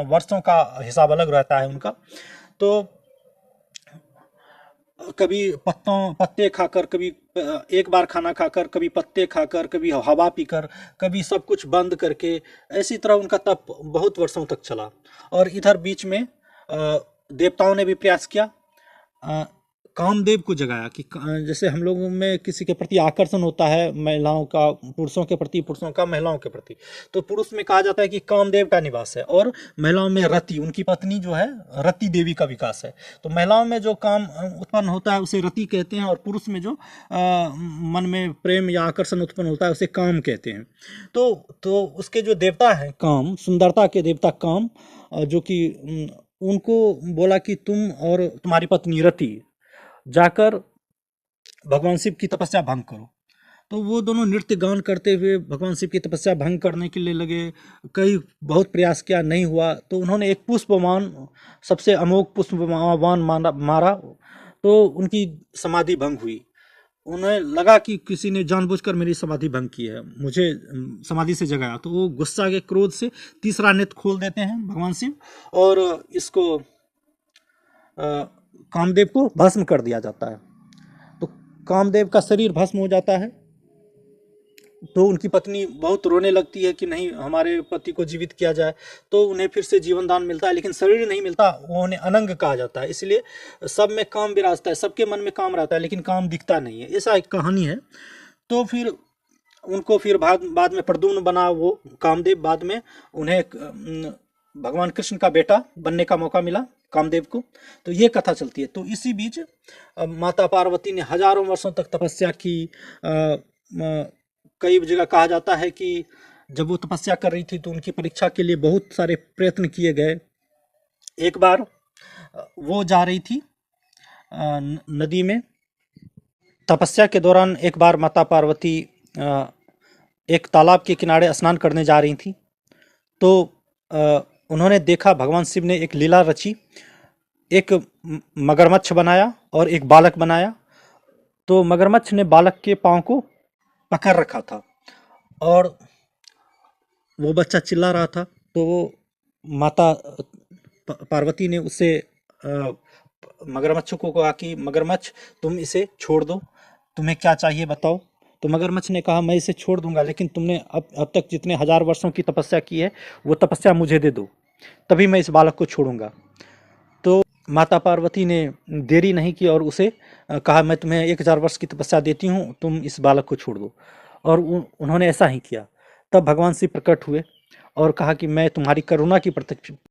वर्षों का हिसाब अलग रहता है उनका। तो कभी पत्ते खाकर, कभी एक बार खाना खाकर, कभी पत्ते खाकर, कभी हवा पीकर, कभी सब कुछ बंद करके, ऐसी तरह उनका तप बहुत वर्षों तक चला। और इधर बीच में देवताओं ने भी प्रयास किया, कामदेव को जगाया कि जैसे हम लोगों में किसी के प्रति आकर्षण होता है, महिलाओं का पुरुषों के प्रति, पुरुषों का महिलाओं के प्रति, तो पुरुष में कहा जाता है कि कामदेव का निवास है, और महिलाओं में रति, उनकी पत्नी जो है रति देवी का विकास है। तो महिलाओं में जो काम उत्पन्न होता है उसे रति कहते हैं, और पुरुष में जो मन में प्रेम या आकर्षण उत्पन्न होता है उसे काम कहते हैं। तो उसके जो देवता हैं काम, सुंदरता के देवता काम, जो कि उनको बोला कि तुम और तुम्हारी पत्नी रति जाकर भगवान शिव की तपस्या भंग करो। तो वो दोनों नृत्य गान करते हुए भगवान शिव की तपस्या भंग करने के लिए लगे। कई बहुत प्रयास किया, नहीं हुआ, तो उन्होंने एक पुष्पवान, सबसे अमोघ पुष्पवान मारा, तो उनकी समाधि भंग हुई। उन्हें लगा कि किसी ने जानबूझकर मेरी समाधि भंग की है, मुझे समाधि से जगाया। तो वो गुस्सा के क्रोध से तीसरा नेत्र खोल देते हैं भगवान शिव, और इसको कामदेव को भस्म कर दिया जाता है। तो कामदेव का शरीर भस्म हो जाता है। तो उनकी पत्नी बहुत रोने लगती है कि नहीं, हमारे पति को जीवित किया जाए। तो उन्हें फिर से जीवन दान मिलता है, लेकिन शरीर नहीं मिलता, वो उन्हें अनंग कहा जाता है। इसलिए सब में काम विराजता है, सबके मन में काम रहता है, लेकिन काम दिखता नहीं है, ऐसा एक कहानी है। तो फिर उनको फिर बाद में प्रद्युम्न बना वो कामदेव, बाद में उन्हें भगवान कृष्ण का बेटा बनने का मौका मिला कामदेव को। तो ये कथा चलती है। तो इसी बीच माता पार्वती ने हजारों वर्षों तक तपस्या की। कई जगह कहा जाता है कि जब वो तपस्या कर रही थी तो उनकी परीक्षा के लिए बहुत सारे प्रयत्न किए गए। एक बार वो जा रही थी नदी में, तपस्या के दौरान एक बार माता पार्वती एक तालाब के किनारे स्नान करने जा रही थी। तो उन्होंने देखा, भगवान शिव ने एक लीला रची, एक मगरमच्छ बनाया और एक बालक बनाया। तो मगरमच्छ ने बालक के पाँव को पकड़ रखा था और वो बच्चा चिल्ला रहा था। तो वो माता पार्वती ने उससे मगरमच्छ को कहा कि मगरमच्छ तुम इसे छोड़ दो, तुम्हें क्या चाहिए बताओ। तो मगरमच्छ ने कहा मैं इसे छोड़ दूंगा, लेकिन तुमने अब तक जितने हजार वर्षों की तपस्या की है वो तपस्या मुझे दे दो, तभी मैं इस बालक को छोड़ूंगा। तो माता पार्वती ने देरी नहीं की और उसे कहा मैं तुम्हें 1000 वर्ष की तपस्या देती हूँ, तुम इस बालक को छोड़ दो। और उन्होंने ऐसा ही किया। तब भगवान शिव प्रकट हुए और कहा कि मैं तुम्हारी करुणा की